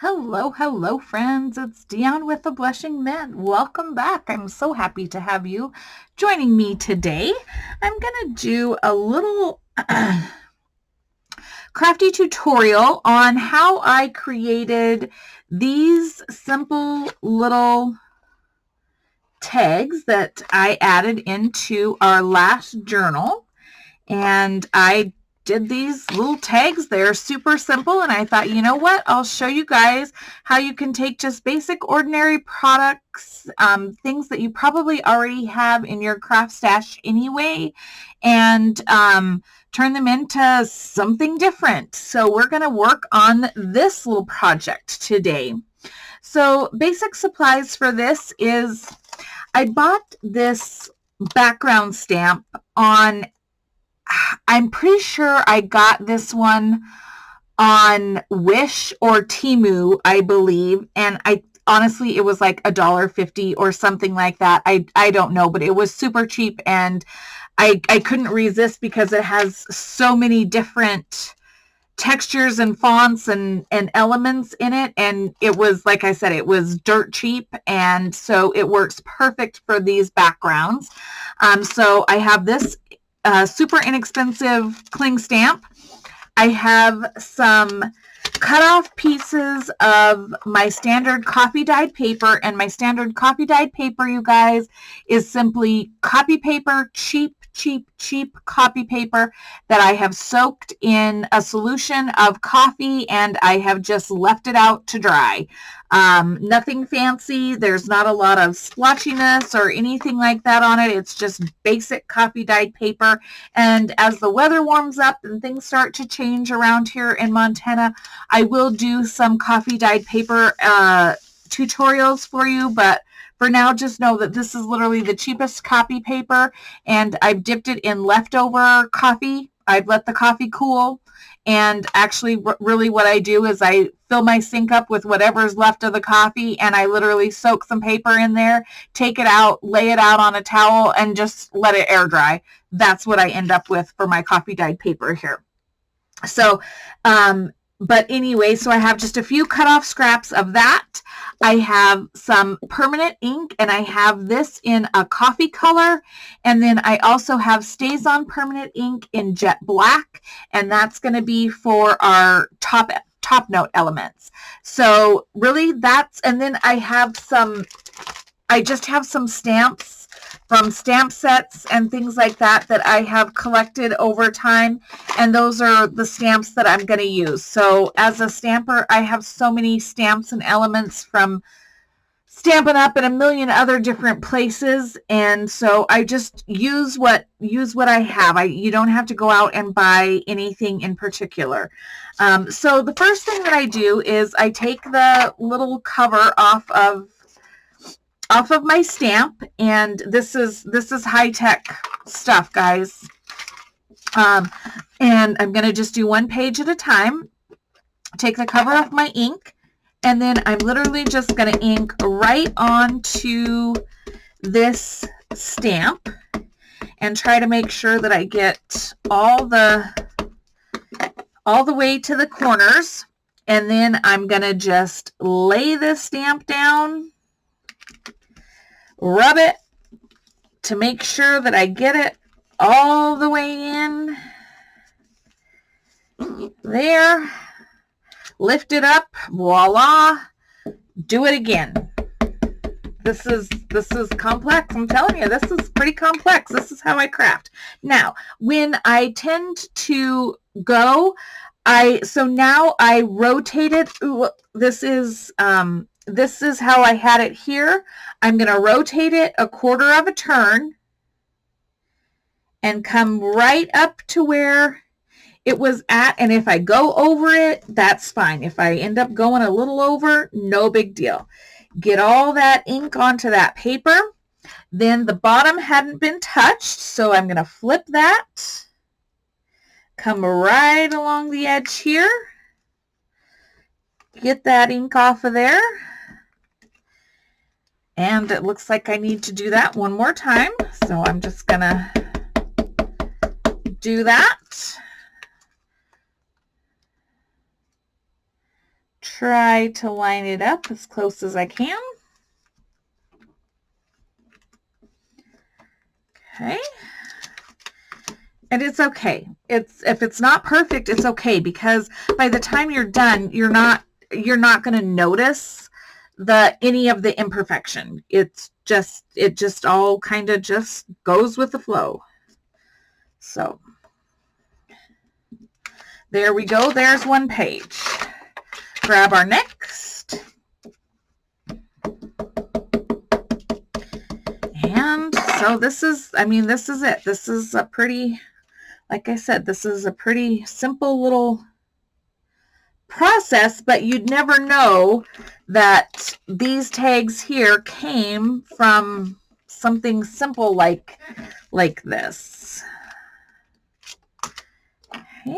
Hello, hello, friends. It's Dion with the Blushing Mint. Welcome back. I'm so happy to have you joining me today. I'm going to do a little crafty tutorial on how I created these simple little tags that I added into our last journal. And I did these little tags. They're super simple, and I thought, you know what, I'll show you guys how you can take just basic ordinary products, things that you probably already have in your craft stash anyway, and turn them into something different. So we're going to work on this little project today. So basic supplies for this is I bought this background stamp on, I'm pretty sure I got this one on Wish or Temu, I believe. And I honestly, it was like $1.50 or something like that. I don't know, but it was super cheap, and I couldn't resist because it has so many different textures and fonts and elements in it. And it was, like I said, it was dirt cheap. And so it works perfect for these backgrounds. So I have this super inexpensive cling stamp. I have some cut off pieces of my standard coffee dyed paper, and my standard coffee dyed paper, you guys, is simply copy paper, cheap copy paper that I have soaked in a solution of coffee, and I have just left it out to dry. Nothing fancy. There's not a lot of splotchiness or anything like that on it. It's just basic coffee dyed paper. And as the weather warms up and things start to change around here in Montana, I will do some coffee dyed paper tutorials for you, but for now, just know that this is literally the cheapest copy paper, and I've dipped it in leftover coffee. I've let the coffee cool, and actually really what I do is I fill my sink up with whatever's left of the coffee, and I literally soak some paper in there, take it out, lay it out on a towel, and just let it air dry. That's what I end up with for my coffee dyed paper here. So, but anyway, so I have just a few cut off scraps of that. I have some permanent ink, and I have this in a coffee color. And then I also have StazOn permanent ink in jet black, and that's going to be for our top note elements. So really that's, and then I just have some stamps from stamp sets and things like that that I have collected over time, and those are the stamps that I'm going to use. So as a stamper, I have so many stamps and elements from Stampin' Up! In a million other different places, and so I just use what I have. You don't have to go out and buy anything in particular. So the first thing that I do is I take the little cover off of my stamp, and this is high-tech stuff, guys. And I'm going to just do one page at a time. Take the cover off my ink, and then I'm literally just going to ink right onto this stamp and try to make sure that I get all the way to the corners. And then I'm going to just lay this stamp down, rub it to make sure that I get it all the way in there. Lift it up, voila, do it again. This is complex. I'm telling you, this is pretty complex. This is how I craft. Now, when I tend to go, so now I rotate it. Ooh, this is how I had it here. I'm going to rotate it a quarter of a turn and come right up to where it was at. And if I go over it, that's fine. If I end up going a little over, no big deal. Get all that ink onto that paper. Then the bottom hadn't been touched, so I'm going to flip that. Come right along the edge here. Get that ink off of there. And it looks like I need to do that one more time. So I'm just going to do that. try to line it up as close as I can. Okay. And it's okay. If it's not perfect, it's okay, because by the time you're done, you're not going to notice any of the imperfection. It just all kind of just goes with the flow. So there we go. There's one page. Grab our next. And so this is it. This is a pretty, like I said, this is a pretty simple little process, but you'd never know that these tags here came from something simple like this. Okay.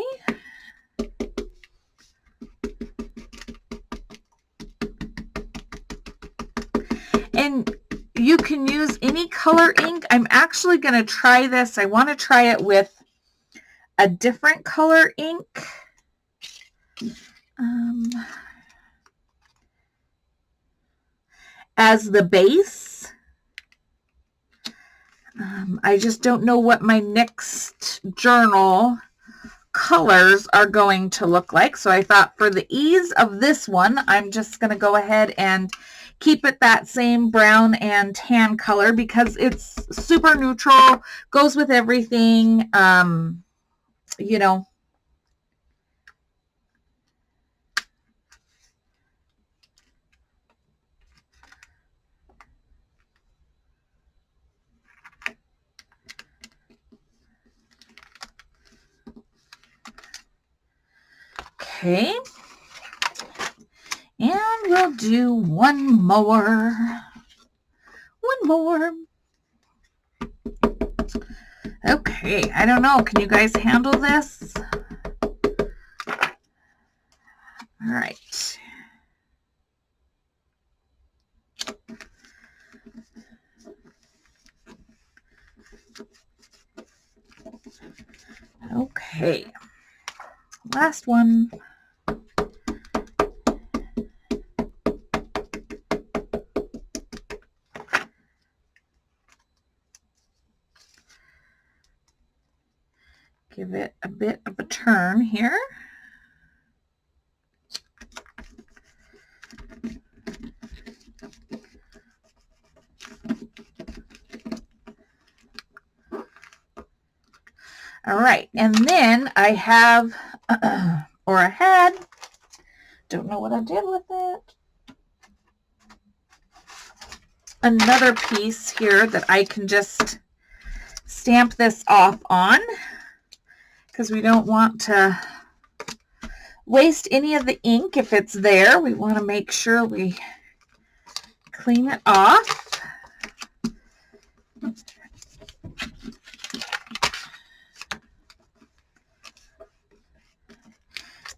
And you can use any color ink. I'm actually going to try this. I want to try it with a different color ink. As the base. I just don't know what my next journal colors are going to look like. So I thought for the ease of this one, I'm just going to go ahead and keep it that same brown and tan color because it's super neutral, goes with everything, you know. Okay, and we'll do one more. Okay, I don't know. Can you guys handle this? All right. Okay, last one. Give it a bit of a turn here. All right, and then I have, or I had, don't know what I did with it, another piece here that I can just stamp this off on, because we don't want to waste any of the ink if it's there. We want to make sure we clean it off.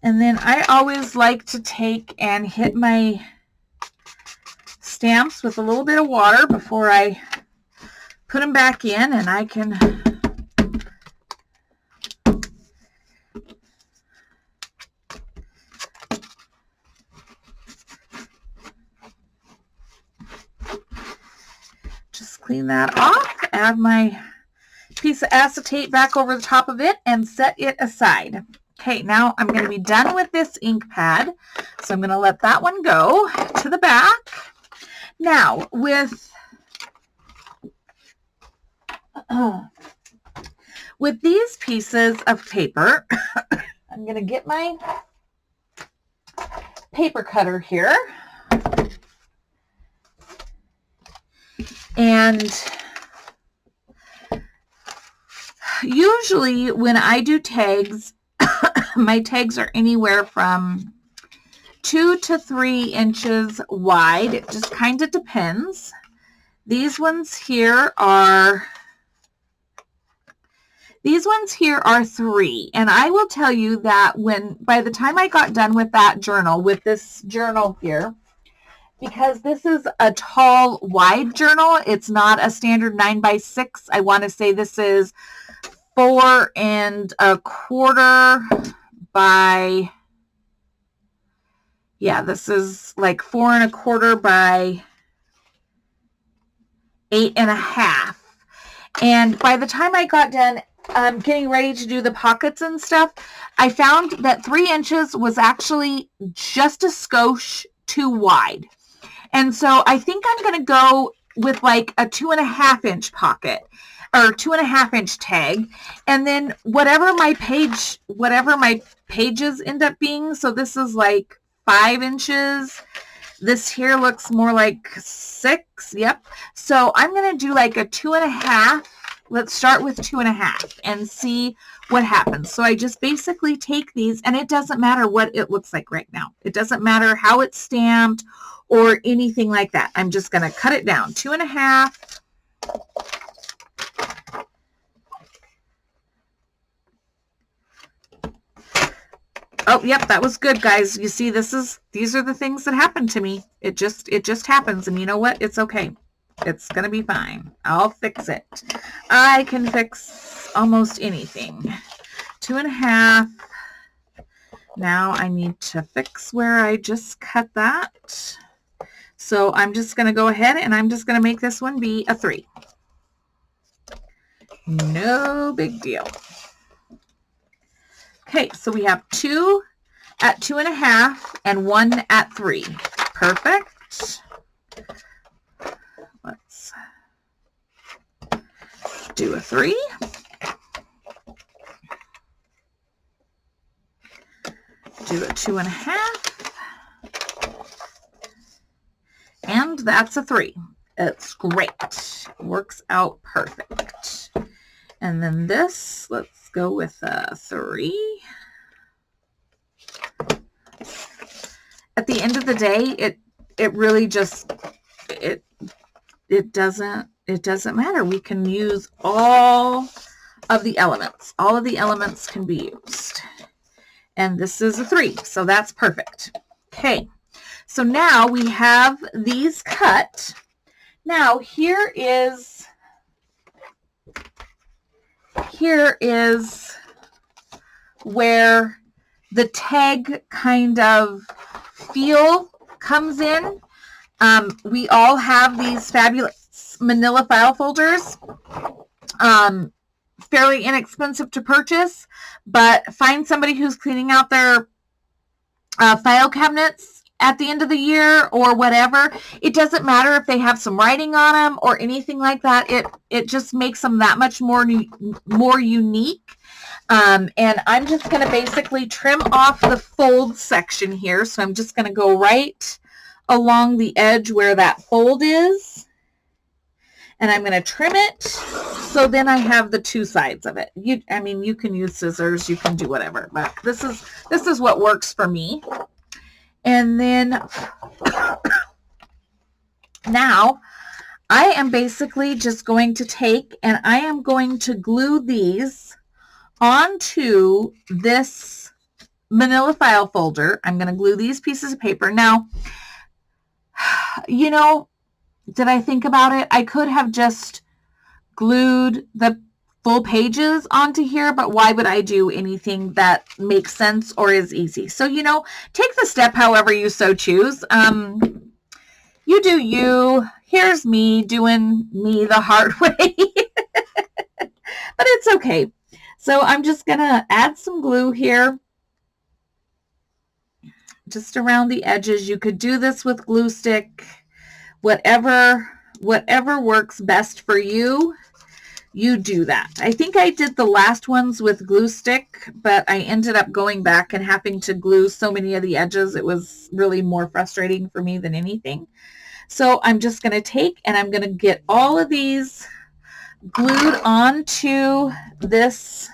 And then I always like to take and hit my stamps with a little bit of water before I put them back in, and I can just clean that off, add my piece of acetate back over the top of it, and set it aside. Okay, now I'm going to be done with this ink pad, so I'm going to let that one go to the back. Now, with these pieces of paper, I'm going to get my paper cutter here. And usually when I do tags, my tags are anywhere from 2 to 3 inches wide. It just kind of depends. These ones here are 3. And I will tell you that by the time I got done with this journal here, because this is a tall, wide journal, it's not a standard 9x6. I want to say this is 4 1/4 by Yeah, this is like 4 1/4 by 8 1/2. And by the time I got done getting ready to do the pockets and stuff, I found that 3 inches was actually just a skosh too wide. And so I think I'm going to go with like a 2 1/2 inch pocket or 2 1/2 inch tag. And then whatever my pages end up being. So this is like 5 inches. This here looks more like 6. Yep. So I'm going to do like a 2 1/2. Let's start with 2 1/2 and see what happens. So I just basically take these, and it doesn't matter what it looks like right now. It doesn't matter how it's stamped or anything like that. I'm just going to cut it down. 2 1/2. Oh, yep, that was good, guys. You see, these are the things that happen to me. It just happens, and you know what? It's okay. It's going to be fine. I'll fix it. I can fix almost anything. 2 1/2. Now I need to fix where I just cut that. So I'm just going to go ahead and I'm just going to make this one be a 3. No big deal. Okay, so we have 2 at 2 1/2 and 1 at 3. Perfect. Let's do a 3. Do a 2 1/2. And that's a 3. It's great. Works out perfect. And then this, let's go with a 3. At the end of the day, it really just it doesn't matter. We can use all of the elements. All of the elements can be used. And this is a 3, so that's perfect. Okay. So now we have these cut. Now here is where the tag kind of feel comes in. We all have these fabulous manila file folders. Fairly inexpensive to purchase, but find somebody who's cleaning out their file cabinets at the end of the year or whatever. It doesn't matter if they have some writing on them or anything like that. It just makes them that much more unique. And I'm just going to basically trim off the fold section here. So I'm just going to go right along the edge where that fold is. And I'm going to trim it. So then I have the 2 sides of it. I mean, you can use scissors, you can do whatever, but this is what works for me. And then now I am basically just going to take and I am going to glue these onto this manila file folder. I'm going to glue these pieces of paper. Now, you know, did I think about it? I could have just glued the full pages onto here, but why would I do anything that makes sense or is easy? So, you know, take the step however you so choose. You do you. Here's me doing me the hard way. But it's okay. So I'm just going to add some glue here. Just around the edges. You could do this with glue stick. Whatever works best for you. You do that. I think I did the last ones with glue stick, but I ended up going back and having to glue so many of the edges. It was really more frustrating for me than anything. So I'm just going to take and I'm going to get all of these glued onto this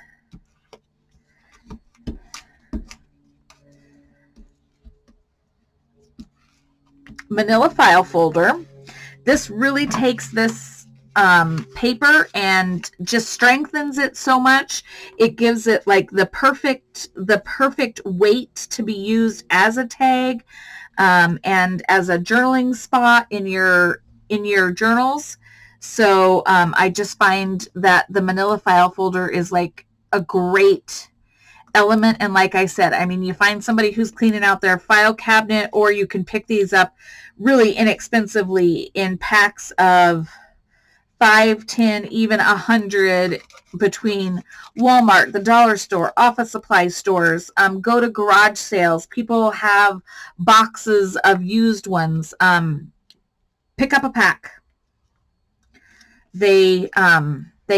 manila file folder. This really takes this paper and just strengthens it so much. It gives it like the perfect weight to be used as a tag and as a journaling spot in your journals. So I just find that the manila file folder is like a great element. And like I said, I mean, you find somebody who's cleaning out their file cabinet, or you can pick these up really inexpensively in packs of 5, 10, even 100 between Walmart, the dollar store, office supply stores. Go to garage sales. People have boxes of used ones. Pick up a pack. They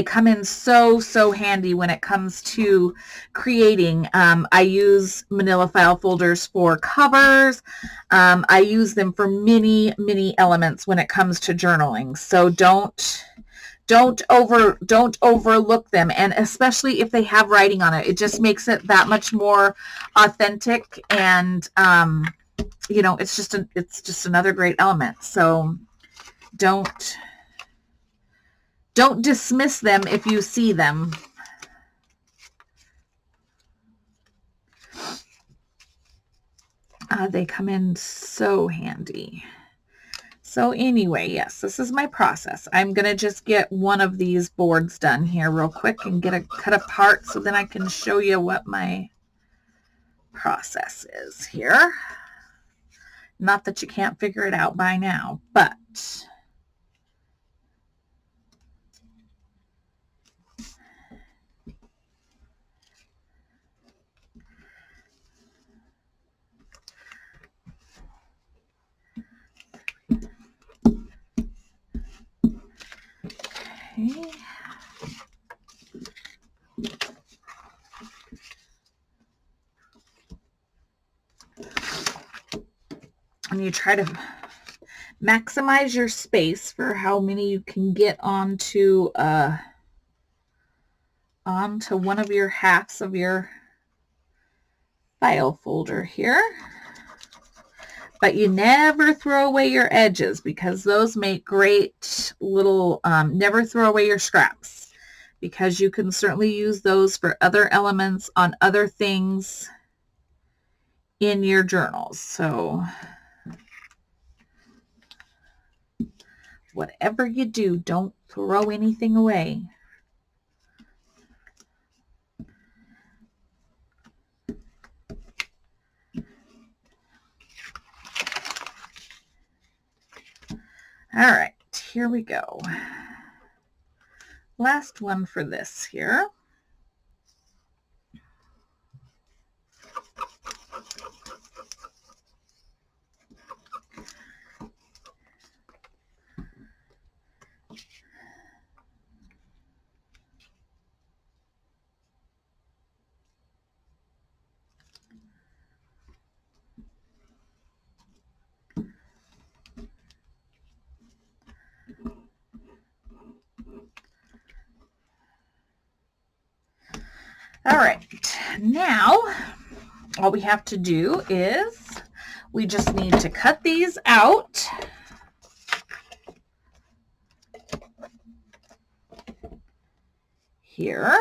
come in so handy when it comes to creating. I use manila file folders for covers. I use them for many elements when it comes to journaling. So don't overlook them, and especially if they have writing on it. It just makes it that much more authentic, and it's just another great element. So don't dismiss them if you see them. They come in so handy. So anyway, yes, this is my process. I'm going to just get one of these boards done here real quick and get it cut apart so then I can show you what my process is here. Not that you can't figure it out by now, but okay. And you try to maximize your space for how many you can get onto one of your halves of your file folder here. But you never throw away your edges, because those make great little, never throw away your scraps, because you can certainly use those for other elements on other things in your journals. So whatever you do, don't throw anything away. All right, here we go. Last one for this here. All right, now all we have to do is we just need to cut these out. Here.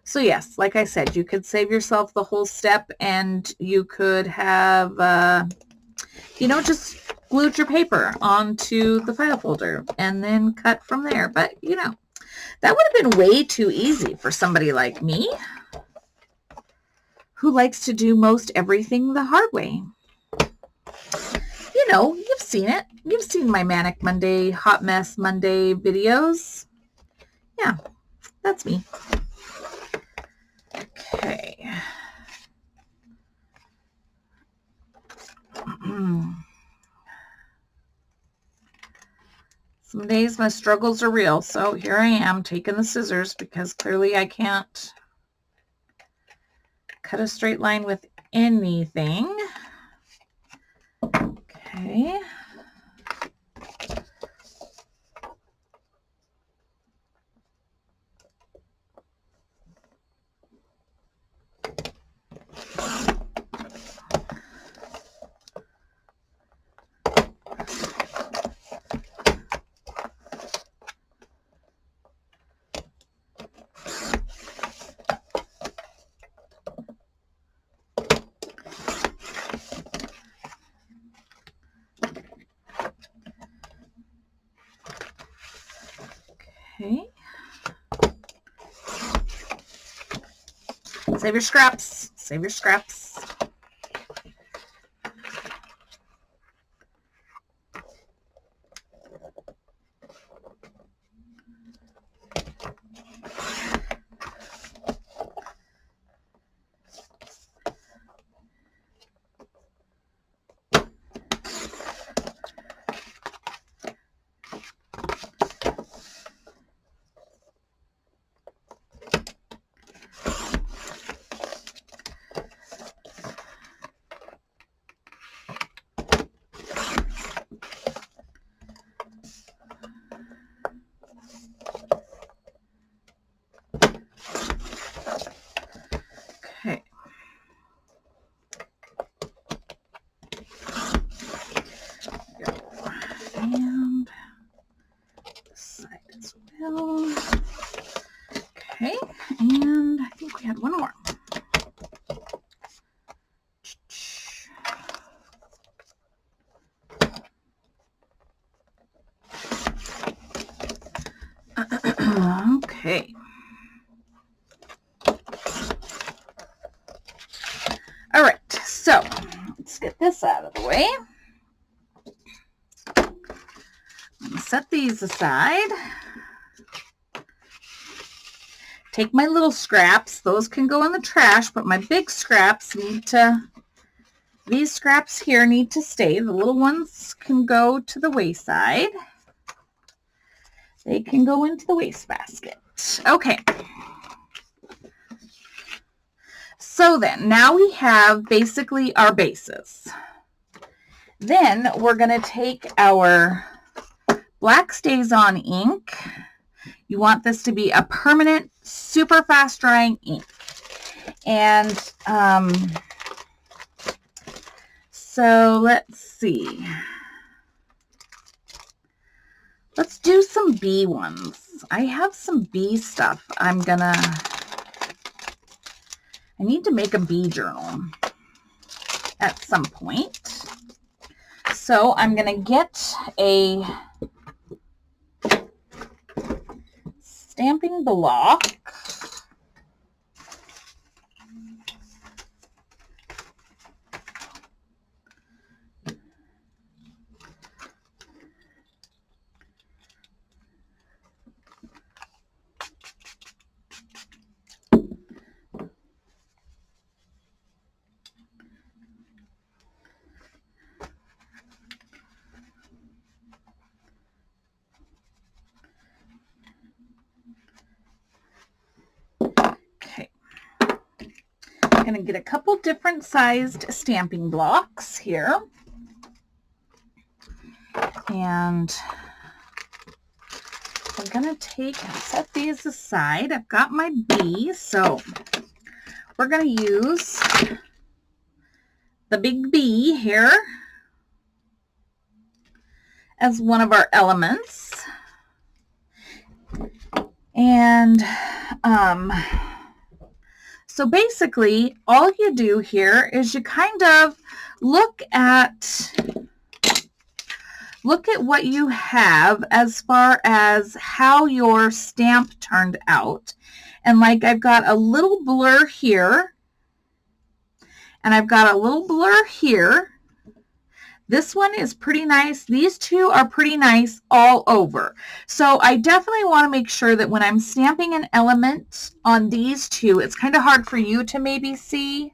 So yes, like I said, you could save yourself the whole step, and you could have, just glued your paper onto the file folder and then cut from there. But, that would have been way too easy for somebody like me, who likes to do most everything the hard way. You've seen it. You've seen my Manic Monday, Hot Mess Monday videos. Yeah, that's me. Okay. Some days my struggles are real, so here I am taking the scissors, because clearly I can't cut a straight line with anything. Okay. Okay. Save your scraps. Save your scraps. Okay. And this side as well. Okay, and I think we had one more. Okay. All right, so let's get this out of the way. Set these aside. Take my little scraps. Those can go in the trash, but my big scraps these scraps here need to stay. The little ones can go to the wayside. They can go into the wastebasket. Okay. So then, now we have basically our bases. Then we're going to take our Black StazOn ink. You want this to be a permanent, super fast drying ink. And so let's see. Let's do some bee ones. I have some bee stuff. I need to make a bee journal at some point. So I'm going to get a stamping block. I'm going to get a couple different sized stamping blocks here. And I'm going to set these aside. I've got my bee, so we're going to use the big bee here as one of our elements. And so basically, all you do here is you kind of look at what you have as far as how your stamp turned out. And like I've got a little blur here, and I've got a little blur here. This one is pretty nice. These two are pretty nice all over. So I definitely want to make sure that when I'm stamping an element on these two, it's kind of hard for you to maybe see,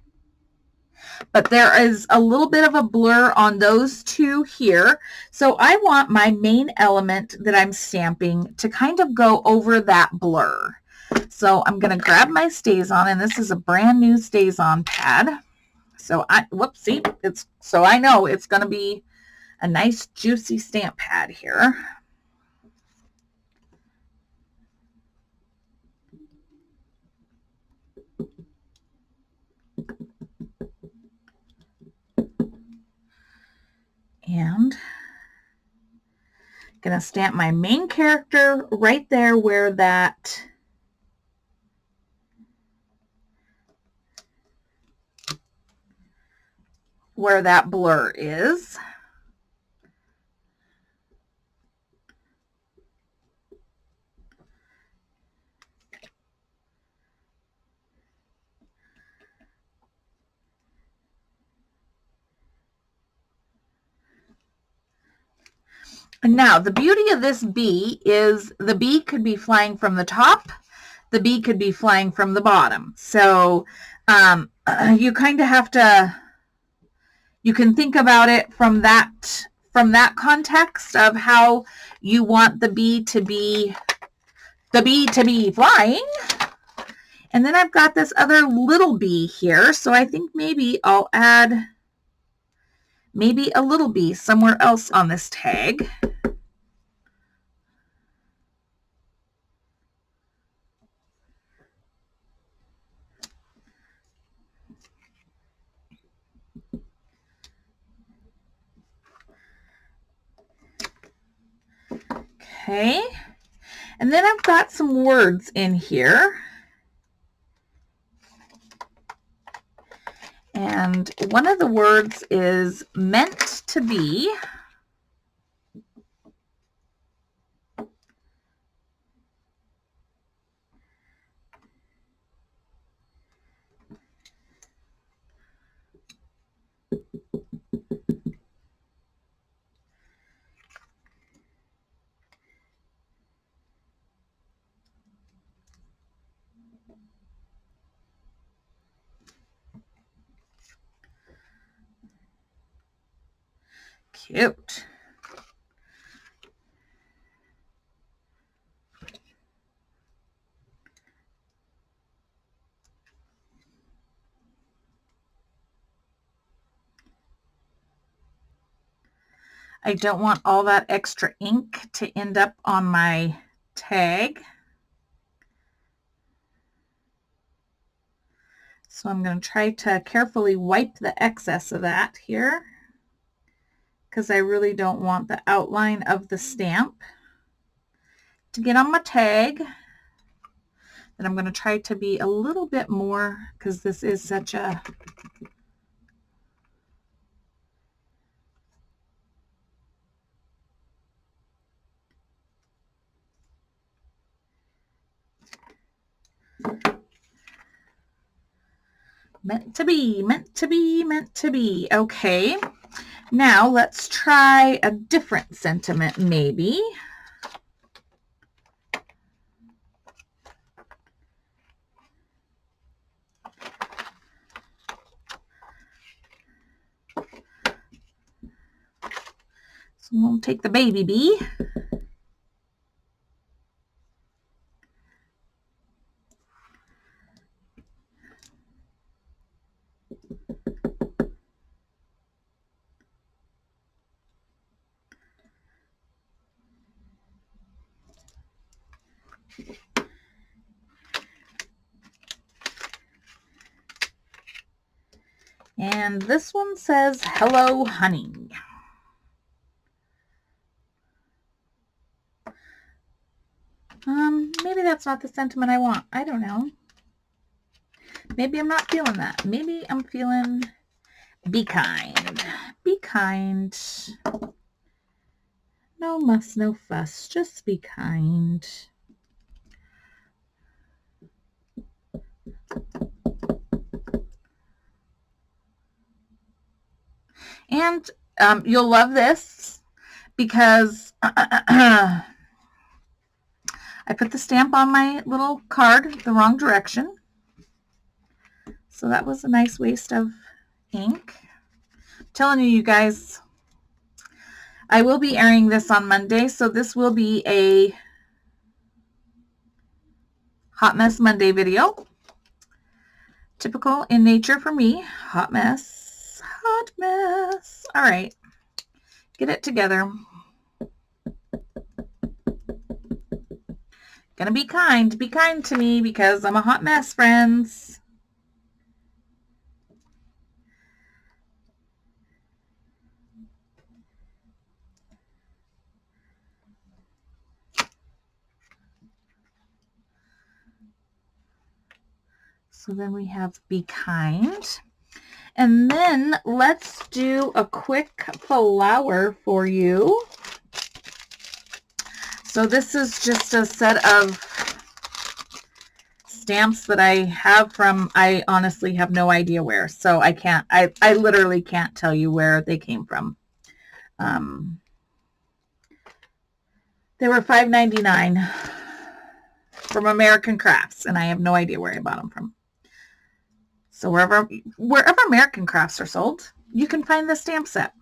but there is a little bit of a blur on those two here. So I want my main element that I'm stamping to kind of go over that blur. So I'm going to grab my StazOn, and this is a brand new StazOn pad. So so I know it's going to be a nice juicy stamp pad here. And I'm going to stamp my main character right there where that blur is. Now, the beauty of this bee is the bee could be flying from the top, the bee could be flying from the bottom. So you kind of have to, you can think about it from that context of how you want the bee to be flying. And then I've got this other little bee here, so I think maybe I'll add maybe a little bee somewhere else on this tag. Okay, and then I've got some words in here. And one of the words is meant to be. Cute. I don't want all that extra ink to end up on my tag. So I'm going to try to carefully wipe the excess of that here, because I really don't want the outline of the stamp to get on my tag. And I'm going to try to be a little bit more, because this is such a meant to be, meant to be, meant to be. Okay, now let's try a different sentiment maybe. So we'll take the baby bee. And this one says, "Hello, honey." Maybe that's not the sentiment I want. I don't know. Maybe I'm not feeling that. Maybe I'm feeling be kind. Be kind. No muss, no fuss. Just be kind. And you'll love this because I put the stamp on my little card the wrong direction. So that was a nice waste of ink. I'm telling you guys, I will be airing this on Monday, so this will be a Hot Mess Monday video. Typical in nature for me. Hot mess. Hot mess. All right. Get it together. Gonna be kind. Be kind to me because I'm a hot mess, friends. So then we have be kind. And then let's do a quick flower for you. So this is just a set of stamps that I have from, I honestly have no idea where. So I literally can't tell you where they came from. They were $5.99 from American Crafts, and I have no idea where I bought them from. So wherever American Crafts are sold, you can find the stamp set.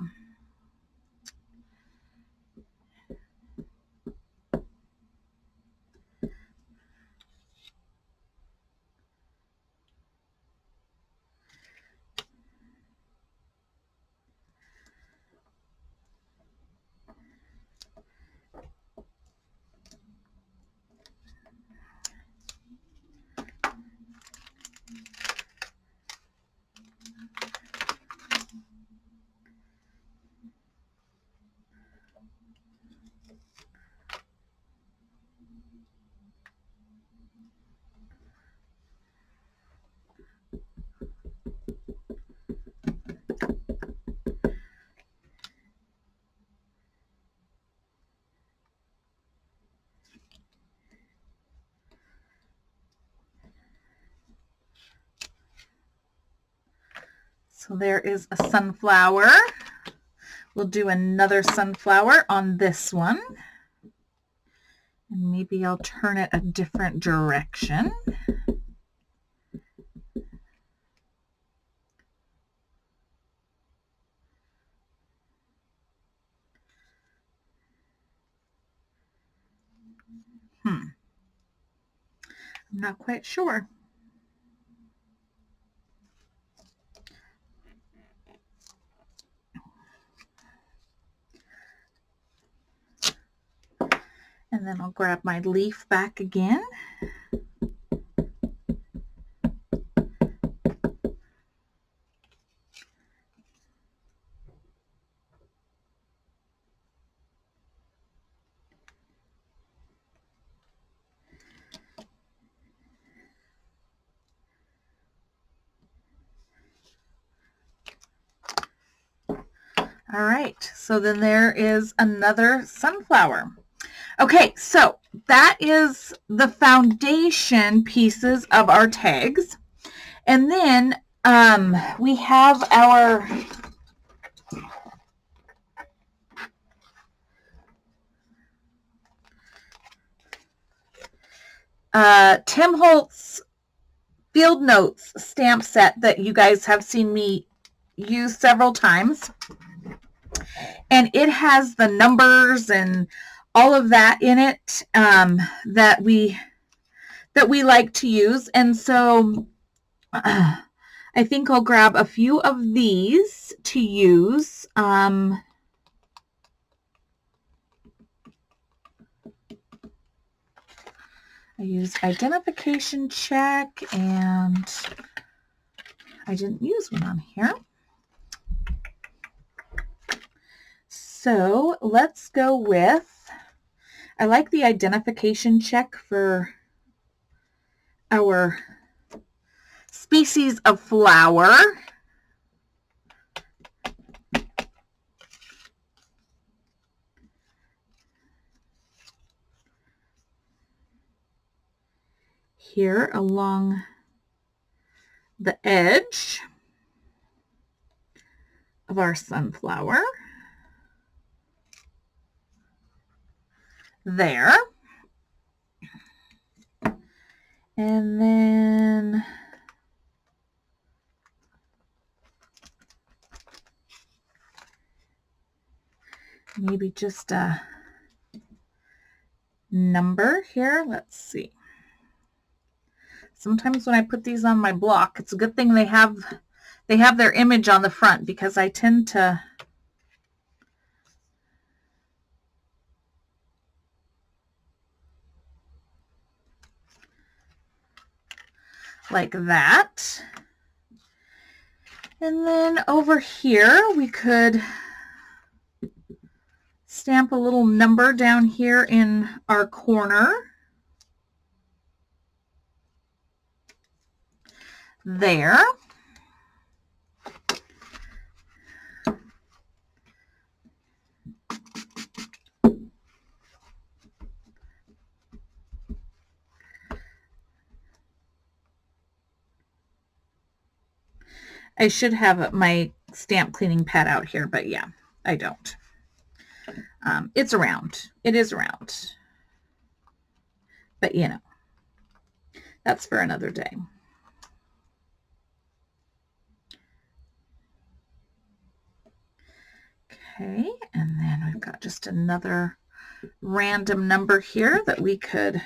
So there is a sunflower. We'll do another sunflower on this one. And maybe I'll turn it a different direction. I'm not quite sure. And then I'll grab my leaf back again. All right, so then there is another sunflower. Okay, so that is the foundation pieces of our tags. And then we have our Tim Holtz Field Notes stamp set that you guys have seen me use several times. And it has the numbers and all of that in it that we like to use. And so I think I'll grab a few of these to use. I use identification check, and I didn't use one on here. So let's go with, I like the identification check for our species of flower. Here along the edge of our sunflower. There. And then maybe just a number here. Let's see. Sometimes when I put these on my block, it's a good thing they have their image on the front, because I tend to like that. And then over here we could stamp a little number down here in our corner. There. I should have my stamp cleaning pad out here, but yeah, I don't. It's around. It is around. But, you know, that's for another day. Okay, and then we've got just another random number here that we could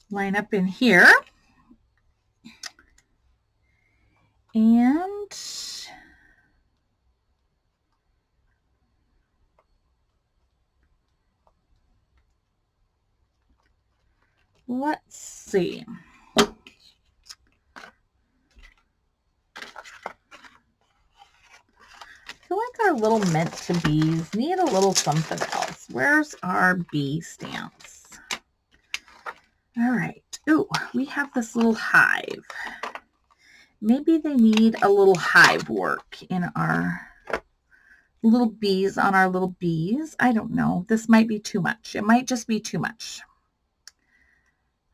line up in here. And let's see. I feel like our little meant to be's need a little something else. Where's our bee stamps? All right. Ooh, we have this little hive. Maybe they need a little hive work in our little bees on our little bees. I don't know. This might be too much. It might just be too much.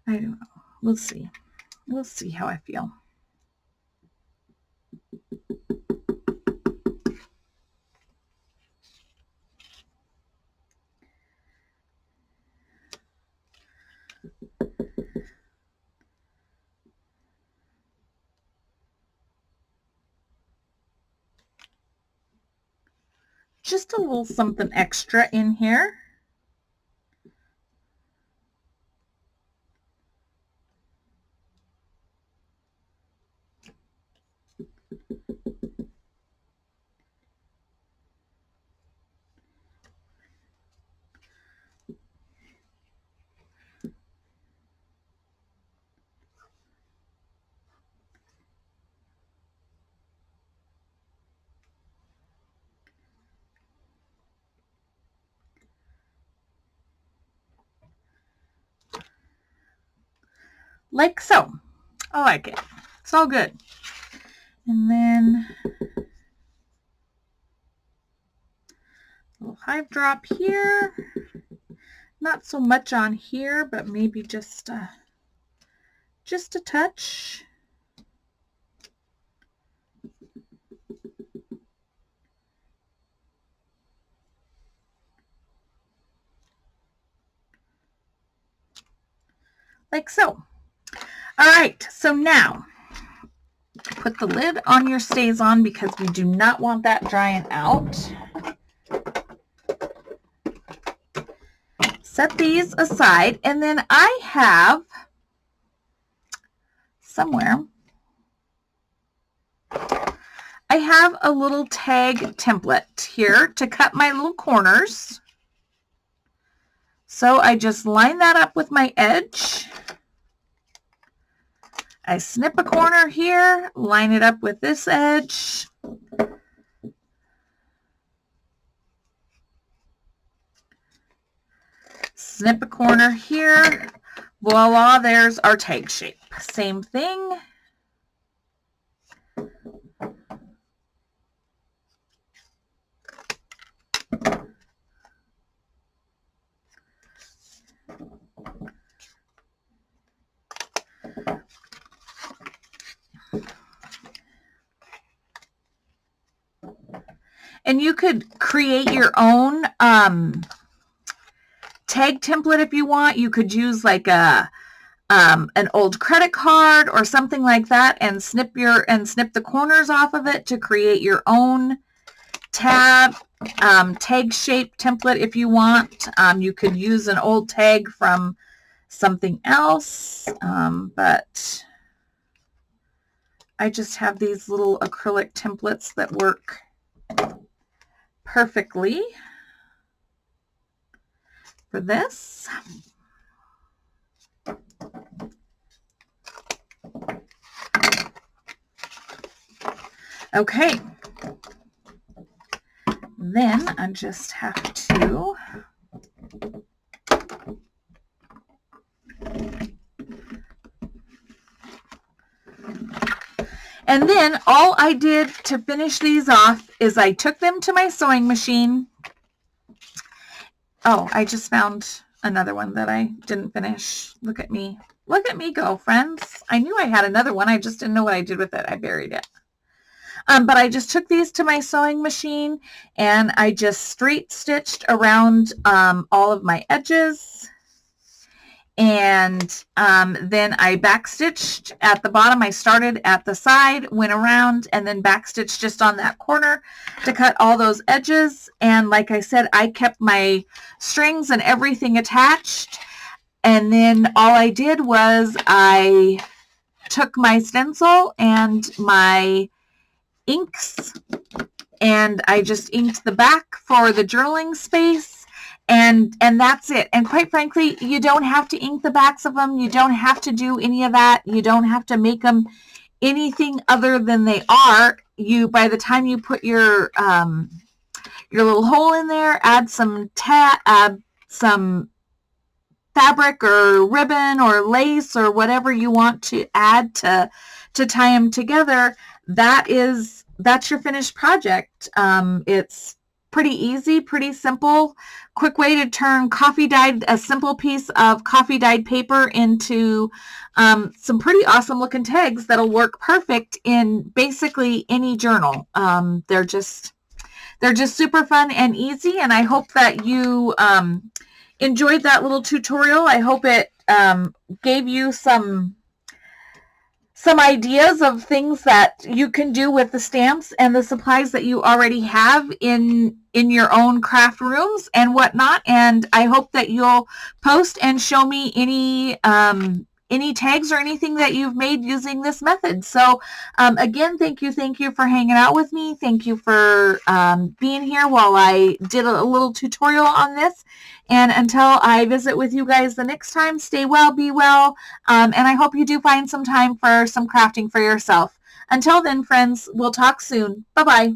I don't know. We'll see. We'll see how I feel. Just a little something extra in here. Like so. I like it. It's all good. And then a little hive drop here. Not so much on here, but maybe just a touch. Like so. All right, so now put the lid on your StazOn because we do not want that drying out. Set these aside, and then I have somewhere, I have a little tag template here to cut my little corners. So I just line that up with my edge. I snip a corner here, line it up with this edge. Snip a corner here. Voila, there's our tag shape. Same thing. And you could create your own tag template if you want. You could use like an old credit card or something like that, and snip the corners off of it to create your own tag shape template if you want. You could use an old tag from something else, but I just have these little acrylic templates that work perfectly for this. Okay, then I just have to and then all I did to finish these off is I took them to my sewing machine. Oh, I just found another one that I didn't finish. Look at me. Look at me go, friends. I knew I had another one. I just didn't know what I did with it. I buried it. But I just took these to my sewing machine and I just straight stitched around all of my edges. And then I backstitched at the bottom. I started at the side, went around, and then backstitched just on that corner to cut all those edges. And like I said, I kept my strings and everything attached. And then all I did was I took my stencil and my inks, and I just inked the back for the journaling space. And that's it. And quite frankly, you don't have to ink the backs of them. You don't have to do any of that. You don't have to make them anything other than they are. By the time you put your little hole in there, add some fabric or ribbon or lace or whatever you want to add to tie them together. That's your finished project. It's pretty easy, pretty simple, quick way to turn a simple piece of coffee dyed paper into some pretty awesome looking tags that'll work perfect in basically any journal. They're just super fun and easy, and I hope that you enjoyed that little tutorial. I hope it gave you some ideas of things that you can do with the stamps and the supplies that you already have in your own craft rooms and whatnot. And I hope that you'll post and show me any tags or anything that you've made using this method. So again, thank you for hanging out with me. Thank you for being here while I did a little tutorial on this. And until I visit with you guys the next time, stay well, be well, and I hope you do find some time for some crafting for yourself. Until then, friends, we'll talk soon. Bye-bye.